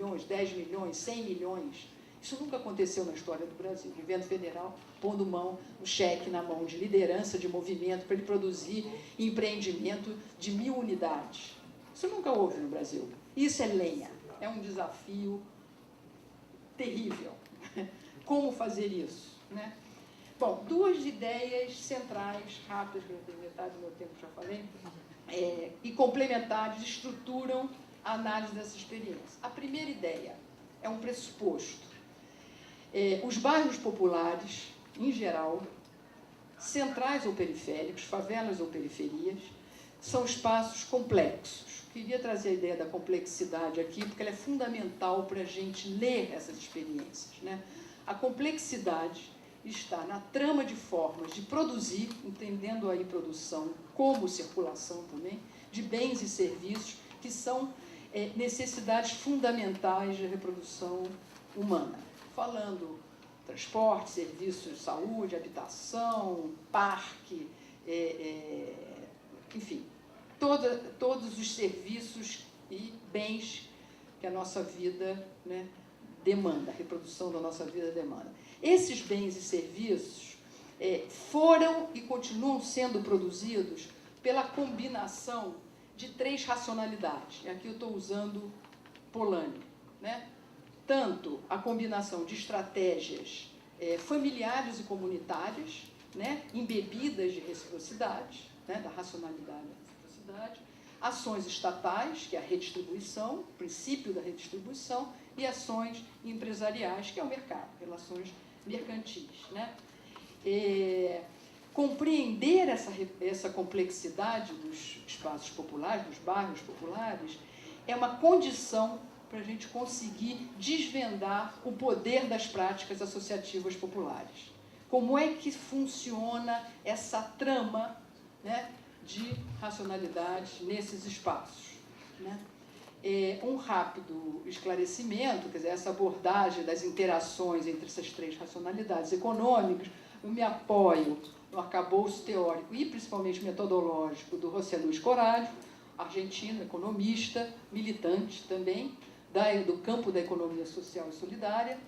milhões, 10 milhões, 100 milhões. Isso nunca aconteceu na história do Brasil. O governo federal pondo o cheque na mão de liderança, de movimento, para ele produzir empreendimento de 1000 unidades. Isso nunca houve no Brasil. Isso é lenha. É um desafio terrível. Como fazer isso, né? Bom, 2 ideias centrais, rápidas, que eu tenho metade do meu tempo, já falei, e complementares, estruturam a análise dessa experiência. A primeira ideia é um pressuposto. Os bairros populares, em geral, centrais ou periféricos, favelas ou periferias, são espaços complexos. Queria trazer a ideia da complexidade aqui, porque ela é fundamental para a gente ler essas experiências, né? A complexidade está na trama de formas de produzir, entendendo aí produção como circulação também, de bens e serviços, que são necessidades fundamentais de reprodução humana. Falando transporte, serviços de saúde, habitação, parque, enfim, todos os serviços e bens que a nossa vida, né, demanda, a reprodução da nossa vida demanda. Esses bens e serviços foram e continuam sendo produzidos pela combinação de 3 racionalidades. E aqui eu estou usando Polanyi, né? Tanto a combinação de estratégias familiares e comunitárias, né, embebidas de reciprocidade, né, da racionalidade da reciprocidade, ações estatais, que é a redistribuição, o princípio da redistribuição, e ações empresariais, que é o mercado, relações mercantis, né? Compreender essa complexidade dos espaços populares, dos bairros populares, é uma condição para a gente conseguir desvendar o poder das práticas associativas populares. Como é que funciona essa trama, né, de racionalidade nesses espaços, né? Um rápido esclarecimento, quer dizer, essa abordagem das interações entre essas 3 racionalidades econômicas, eu me apoio no arcabouço teórico e principalmente metodológico do José Luis Corallo, argentino, economista, militante também, do campo da economia social e solidária,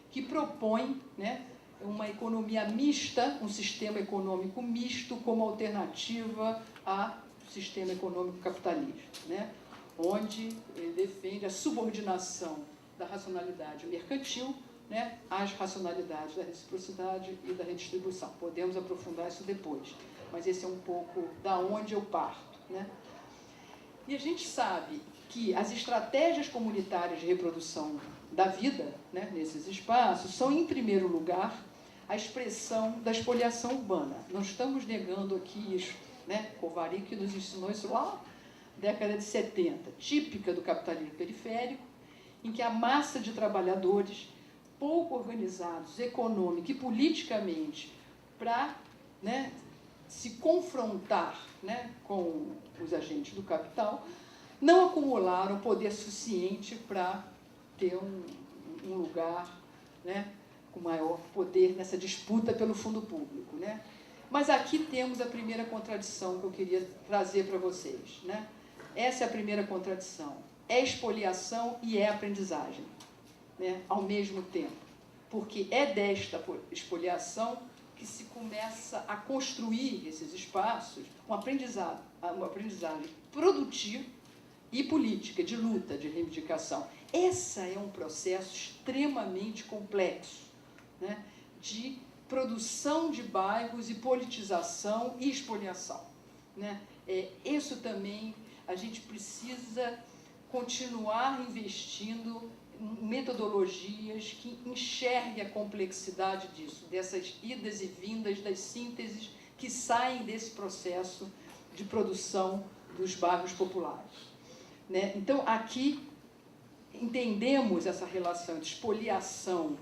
que propõe, né, uma economia mista, um sistema econômico misto como alternativa ao sistema econômico capitalista, né, onde ele defende a subordinação da racionalidade mercantil, né, às racionalidades da reciprocidade e da redistribuição. Podemos aprofundar isso depois, mas esse é um pouco da onde eu parto, né? E a gente sabe que as estratégias comunitárias de reprodução da vida, né, nesses espaços, são, em primeiro lugar, a expressão da espoliação urbana. Não estamos negando aqui isso, né? Kovarik nos ensinou isso lá na década de 70, típica do capitalismo periférico, em que a massa de trabalhadores pouco organizados, econômica e politicamente, para, né, se confrontar, né, com os agentes do capital, não acumularam poder suficiente para ter um lugar, né, com maior poder nessa disputa pelo fundo público, né? Mas aqui temos a primeira contradição que eu queria trazer para vocês, né? Essa é a primeira contradição. É expoliação e é aprendizagem, né, ao mesmo tempo. Porque é desta expoliação que se começa a construir esses espaços uma aprendizagem produtiva e política, de luta, de reivindicação. Esse é um processo extremamente complexo, né, de produção de bairros e politização e expoliação, né? Isso também a gente precisa continuar investindo em metodologias que enxerguem a complexidade disso, dessas idas e vindas, das sínteses que saem desse processo de produção dos bairros populares, né? Então, aqui, entendemos essa relação entre expoliação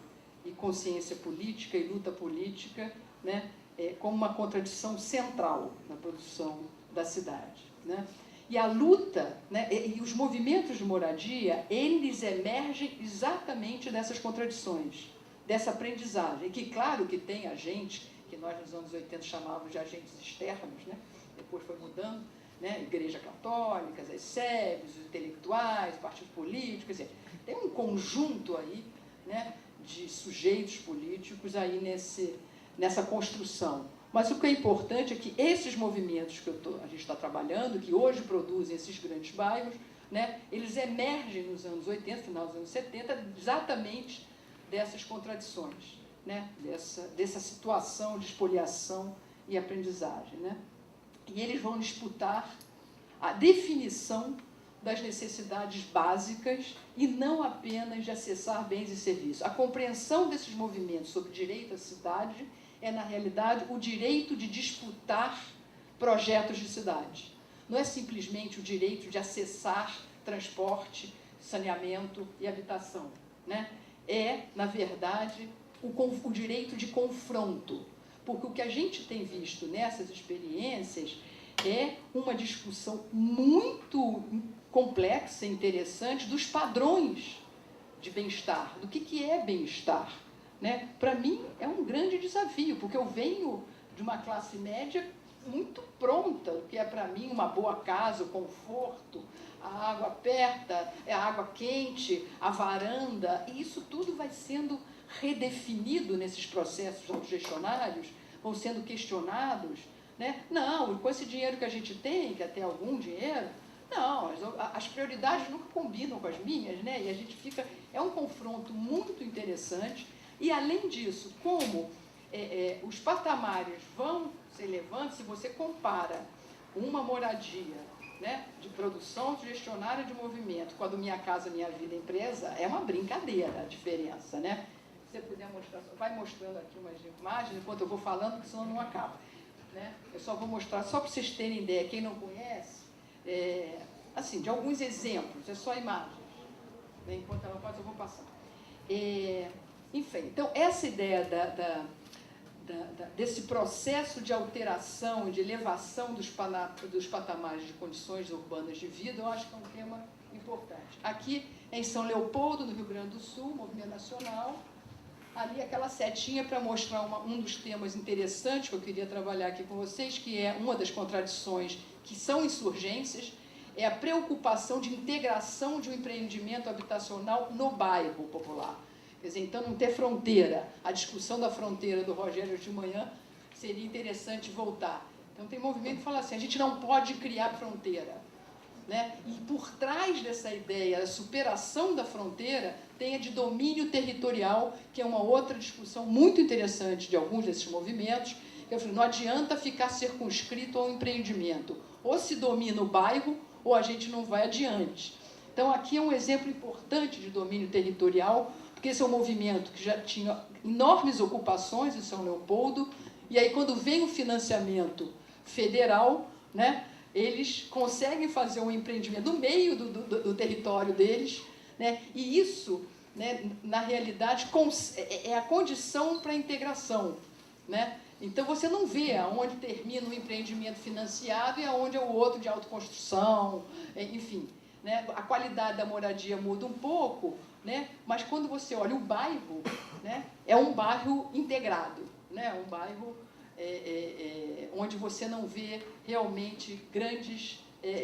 e consciência política e luta política, né, como uma contradição central na produção da cidade, né? E a luta, né, e os movimentos de moradia, eles emergem exatamente dessas contradições, dessa aprendizagem, que claro que tem agentes, que nós nos anos 80 chamávamos de agentes externos, né, depois foi mudando, né, Igreja Católica, as SEBs, os intelectuais, partidos políticos, quer dizer, tem um conjunto aí, né, de sujeitos políticos aí nessa construção. Mas o que é importante é que esses movimentos que a gente está trabalhando, que hoje produzem esses grandes bairros, né, eles emergem nos anos 80, final dos anos 70, exatamente dessas contradições, né, dessa situação de espoliação e aprendizagem, né? E eles vão disputar a definição das necessidades básicas e não apenas de acessar bens e serviços. A compreensão desses movimentos sobre direito à cidade é, na realidade, o direito de disputar projetos de cidade. Não é simplesmente o direito de acessar transporte, saneamento e habitação, né? É, na verdade, o direito de confronto. Porque o que a gente tem visto nessas experiências é uma discussão muito complexa e interessante dos padrões de bem-estar, do que é bem-estar, né? Para mim, é um grande desafio, porque eu venho de uma classe média muito pronta, o que é para mim uma boa casa, o conforto, a água perto, a água quente, a varanda, e isso tudo vai sendo redefinido nesses processos autogestionários, vão sendo questionados, né? Não, com esse dinheiro que a gente tem, que até algum dinheiro, não, as prioridades nunca combinam com as minhas, né? E a gente fica... É um confronto muito interessante. E, além disso, como os patamares vão se elevando, se você compara uma moradia, né, de produção gestionária de movimento com a do Minha Casa Minha Vida Empresa, é uma brincadeira a diferença, né? Se você puder mostrar, vai mostrando aqui umas imagens enquanto eu vou falando, porque senão não acaba, né? Eu só vou mostrar, só para vocês terem ideia, quem não conhece, assim, de alguns exemplos, é só imagens, né? Enquanto ela passa, eu vou passar. Enfim, então, essa ideia desse processo de alteração, de elevação dos patamares de condições urbanas de vida, eu acho que é um tema importante. Aqui, em São Leopoldo, no Rio Grande do Sul, movimento nacional, ali aquela setinha para mostrar um dos temas interessantes que eu queria trabalhar aqui com vocês, que é uma das contradições que são insurgências, é a preocupação de integração de um empreendimento habitacional no bairro popular. Quer dizer, então, não ter fronteira. A discussão da fronteira do Rogério de manhã seria interessante voltar. Então, tem movimento que fala assim, a gente não pode criar fronteira, né? E por trás dessa ideia, a superação da fronteira, tem a de domínio territorial, que é uma outra discussão muito interessante de alguns desses movimentos. Eu falei, não adianta ficar circunscrito ao empreendimento. Ou se domina o bairro, ou a gente não vai adiante. Então, aqui é um exemplo importante de domínio territorial, porque esse é um movimento que já tinha enormes ocupações em São Leopoldo, e aí, quando vem o financiamento federal, né, eles conseguem fazer um empreendimento no meio do território deles, né, e isso, né, na realidade, é a condição para a integração, né? Então, você não vê aonde termina um empreendimento financiado e aonde é o outro de autoconstrução, enfim, né? A qualidade da moradia muda um pouco, né? Mas quando você olha o bairro, né, é um bairro integrado, né? Um bairro onde você não vê realmente grandes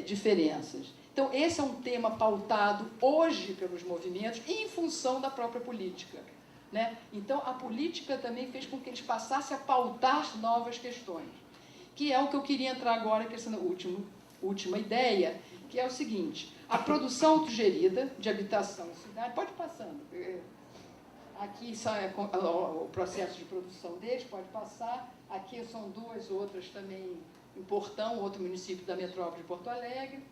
diferenças. Então, esse é um tema pautado hoje pelos movimentos e em função da própria política, né? Então, a política também fez com que eles passassem a pautar novas questões, que é o que eu queria entrar agora, que é essa última ideia, que é o seguinte: a produção autogerida de habitação em cidade, pode ir passando, aqui é o processo de produção deles, pode passar, aqui são duas outras também em Portão, outro município da metrópole de Porto Alegre,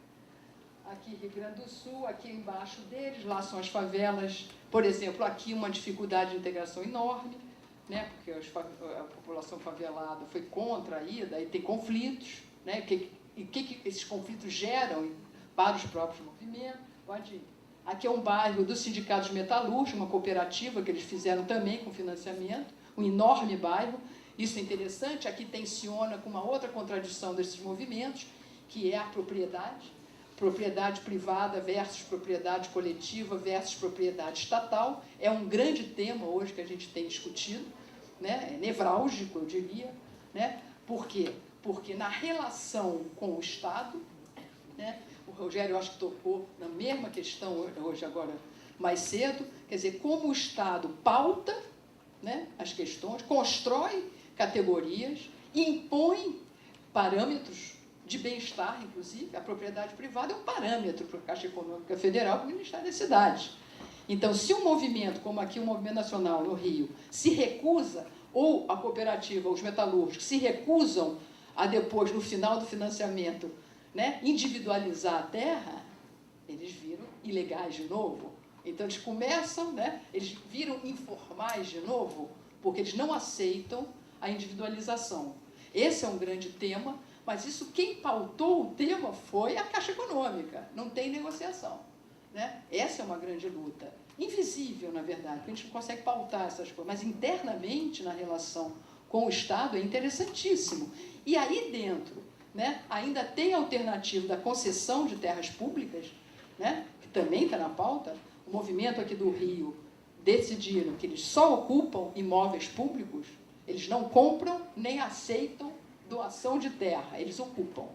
aqui Rio Grande do Sul, aqui embaixo deles, lá são as favelas, por exemplo, aqui uma dificuldade de integração enorme, né, porque a população favelada foi contra a ida, e tem conflitos, né, e o que esses conflitos geram para os próprios movimentos. Pode ir. Aqui é um bairro dos sindicatos metalúrgicos, uma cooperativa que eles fizeram também com financiamento, um enorme bairro. Isso é interessante, aqui tensiona com uma outra contradição desses movimentos, que é a propriedade privada versus propriedade coletiva versus propriedade estatal. É um grande tema hoje que a gente tem discutido, né? É nevrálgico, eu diria, né? Por quê? Porque na relação com o Estado, né? O Rogério, eu acho que tocou na mesma questão hoje agora, mais cedo, quer dizer, como o Estado pauta, né, as questões, constrói categorias, impõe parâmetros de bem-estar, inclusive. A propriedade privada é um parâmetro para a Caixa Econômica Federal, para o Ministério das Cidades. Então, se um movimento, como aqui o Movimento Nacional no Rio, se recusa, ou a cooperativa, os metalúrgicos, se recusam a depois, no final do financiamento, né, individualizar a terra, eles viram ilegais de novo. Então, eles começam, né, eles viram informais de novo, porque eles não aceitam a individualização. Esse é um grande tema, mas isso, quem pautou o tema foi a Caixa Econômica, não tem negociação, né? Essa é uma grande luta, invisível, na verdade, porque a gente não consegue pautar essas coisas, mas internamente, na relação com o Estado, é interessantíssimo. E aí dentro, né, ainda tem a alternativa da concessão de terras públicas, né, que também está na pauta. O movimento aqui do Rio decidiram que eles só ocupam imóveis públicos, eles não compram nem aceitam doação de terra, eles ocupam,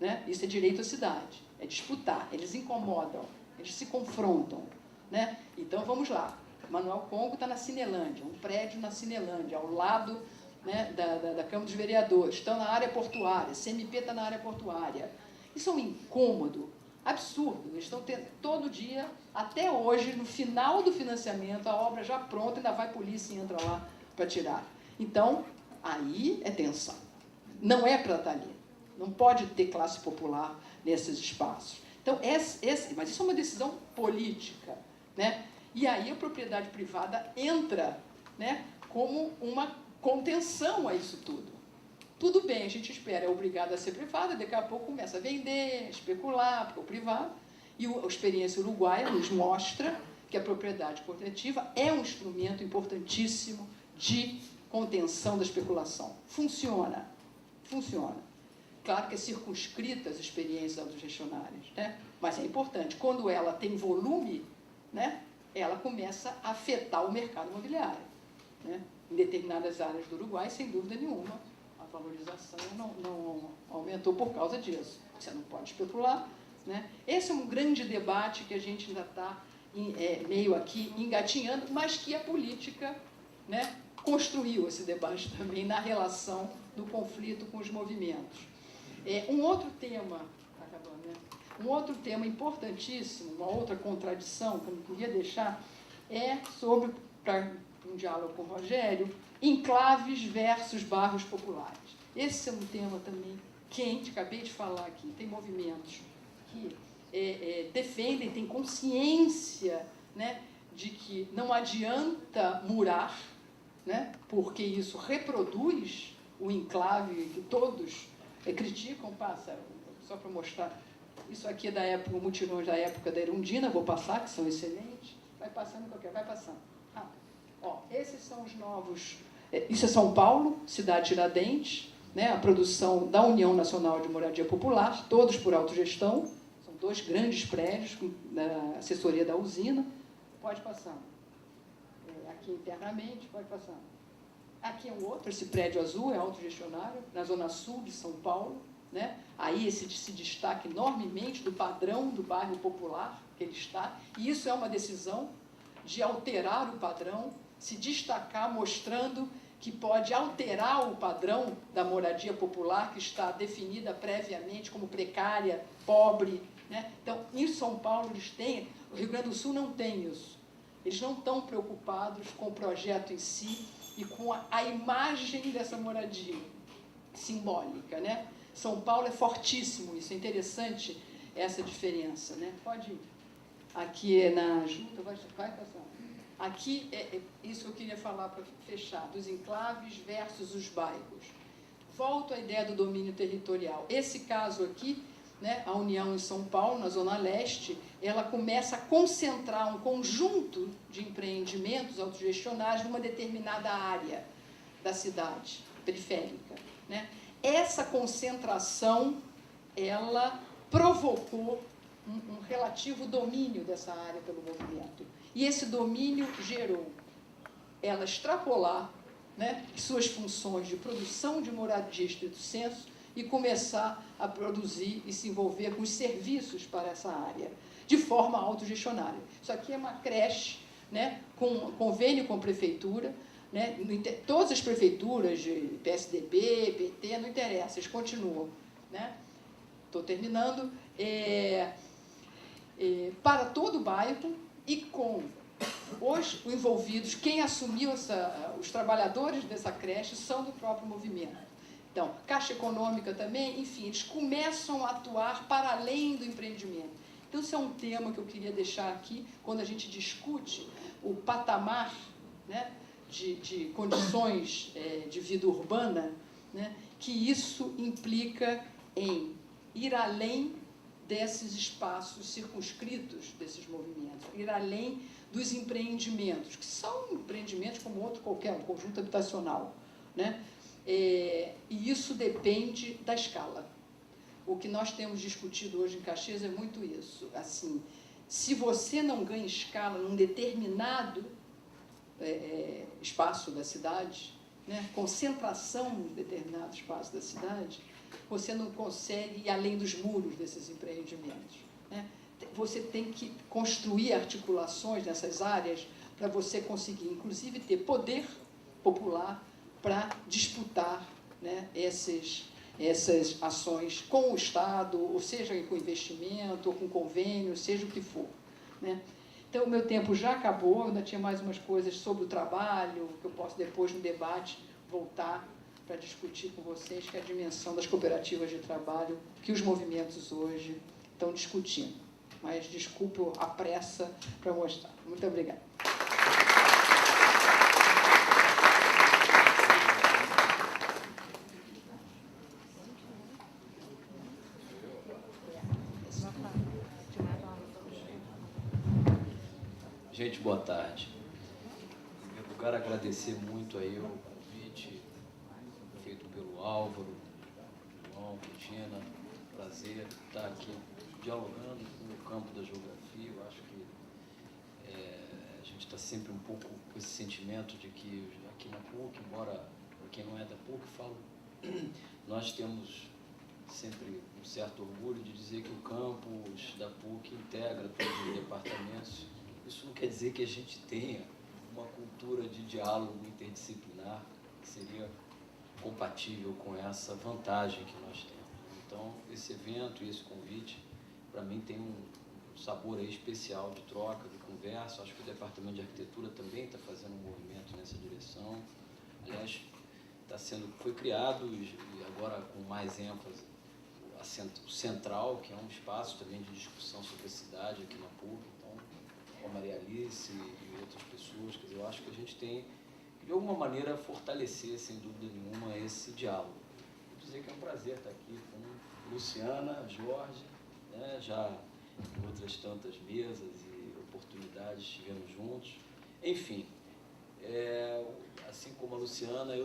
né? Isso é direito à cidade, é disputar, eles incomodam, eles se confrontam, né? Então, vamos lá. Manuel Congo está na Cinelândia, um prédio na Cinelândia, ao lado, né, da Câmara dos Vereadores, estão na área portuária, CMP está na área portuária. Isso é um incômodo absurdo. Eles estão tendo, todo dia, até hoje, no final do financiamento, a obra já pronta, ainda vai polícia e entra lá para tirar. Então, aí é tensão. Não é para estar ali. Não pode ter classe popular nesses espaços. Então, mas isso é uma decisão política, né? E aí a propriedade privada entra, né, como uma contenção a isso tudo. Tudo bem, a gente espera, é obrigado a ser privada, daqui a pouco começa a vender, especular, porque é o privado. E a experiência uruguaia nos mostra que a propriedade coletiva é um instrumento importantíssimo de contenção da especulação. Funciona. Funciona. Claro que é circunscrita as experiências autogestionárias, né? Mas é importante. Quando ela tem volume, né, ela começa a afetar o mercado imobiliário, né? Em determinadas áreas do Uruguai, sem dúvida nenhuma, a valorização não aumentou por causa disso. Você não pode especular, né? Esse é um grande debate que a gente ainda está meio aqui engatinhando, mas que a política, né, construiu esse debate também na relação do conflito com os movimentos. Um outro tema, tá acabando, né? Um outro tema importantíssimo, uma outra contradição que eu não queria deixar, é sobre, para um diálogo com o Rogério, enclaves versus bairros populares. Esse é um tema também quente, acabei de falar aqui. Tem movimentos que defendem, têm consciência, né, de que não adianta murar, né, porque isso reproduz o enclave que todos criticam. Passa, só para mostrar, isso aqui é da época, mutirões da época da Erundina, vou passar, que são excelentes, vai passando qualquer, vai passando. Ó, esses são os novos, isso é São Paulo, cidade Tiradentes, né, a produção da União Nacional de Moradia Popular, todos por autogestão, são 2 grandes prédios, da assessoria da usina, pode passar. Aqui internamente, pode passar. Aqui é um outro, esse prédio azul é autogestionário, na zona sul de São Paulo, né? Aí esse se destaca enormemente do padrão do bairro popular que ele está, e isso é uma decisão de alterar o padrão, se destacar, mostrando que pode alterar o padrão da moradia popular, que está definida previamente como precária, pobre, né? Então, em São Paulo eles têm, o Rio Grande do Sul não tem isso. Eles não estão preocupados com o projeto em si e com a imagem dessa moradia simbólica, né? São Paulo é fortíssimo, isso é interessante, essa diferença, né? Pode ir. Aqui é na junta, vai passar. Aqui é isso que eu queria falar para fechar, dos enclaves versus os bairros. Volto à ideia do domínio territorial. Esse caso aqui, né, a União em São Paulo, na Zona Leste, ela começa a concentrar um conjunto de empreendimentos autogestionários numa determinada área da cidade periférica, né? Essa concentração, ela provocou um relativo domínio dessa área pelo movimento. E esse domínio gerou ela extrapolar, né, suas funções de produção de moradia estrito senso e começar a produzir e se envolver com os serviços para essa área, de forma autogestionária. Isso aqui é uma creche, né, com convênio com a prefeitura, né, todas as prefeituras de PSDB, PT, não interessa, eles continuam. Né? Estou terminando. Para todo o bairro e com os envolvidos, quem assumiu os trabalhadores dessa creche são do próprio movimento. Então, Caixa Econômica também, enfim, eles começam a atuar para além do empreendimento. Então, esse é um tema que eu queria deixar aqui, quando a gente discute o patamar, né, de condições de vida urbana, né, que isso implica em ir além desses espaços circunscritos desses movimentos, ir além dos empreendimentos, que são empreendimentos como outro qualquer, um conjunto habitacional. Né? E isso depende da escala. O que nós temos discutido hoje em Caxias é muito isso. Assim, se você não ganha escala num determinado espaço da cidade, né, concentração em determinado espaço da cidade, você não consegue ir além dos muros desses empreendimentos. Né? Você tem que construir articulações nessas áreas para você conseguir, inclusive, ter poder popular para disputar, né, essas ações com o Estado, ou seja, com investimento, ou com convênio, seja o que for. Né? Então, o meu tempo já acabou, eu ainda tinha mais umas coisas sobre o trabalho, que eu posso depois, no debate, voltar para discutir com vocês, que é a dimensão das cooperativas de trabalho que os movimentos hoje estão discutindo. Mas, desculpe a pressa para mostrar. Muito obrigada. Gente, boa tarde. Eu quero agradecer muito aí o convite feito pelo Álvaro, João, Regina. Prazer estar aqui dialogando com o campo da geografia. Eu acho que a gente está sempre um pouco com esse sentimento de que aqui na PUC, embora para quem não é da PUC, falo, nós temos sempre um certo orgulho de dizer que o campus da PUC integra todos os departamentos. Isso não quer dizer que a gente tenha uma cultura de diálogo interdisciplinar que seria compatível com essa vantagem que nós temos. Então, esse evento e esse convite, para mim, tem um sabor aí especial de troca, de conversa. Acho que o Departamento de Arquitetura também está fazendo um movimento nessa direção. Aliás, foi criado, e agora com mais ênfase, o Central, que é um espaço também de discussão sobre a cidade aqui na PUC. Com a Maria Alice e outras pessoas, quer dizer, eu acho que a gente tem que, de alguma maneira, fortalecer, sem dúvida nenhuma, esse diálogo. Vou dizer que é um prazer estar aqui com Luciana, Jorge, né, já em outras tantas mesas e oportunidades estivemos juntos. Enfim, assim como a Luciana, eu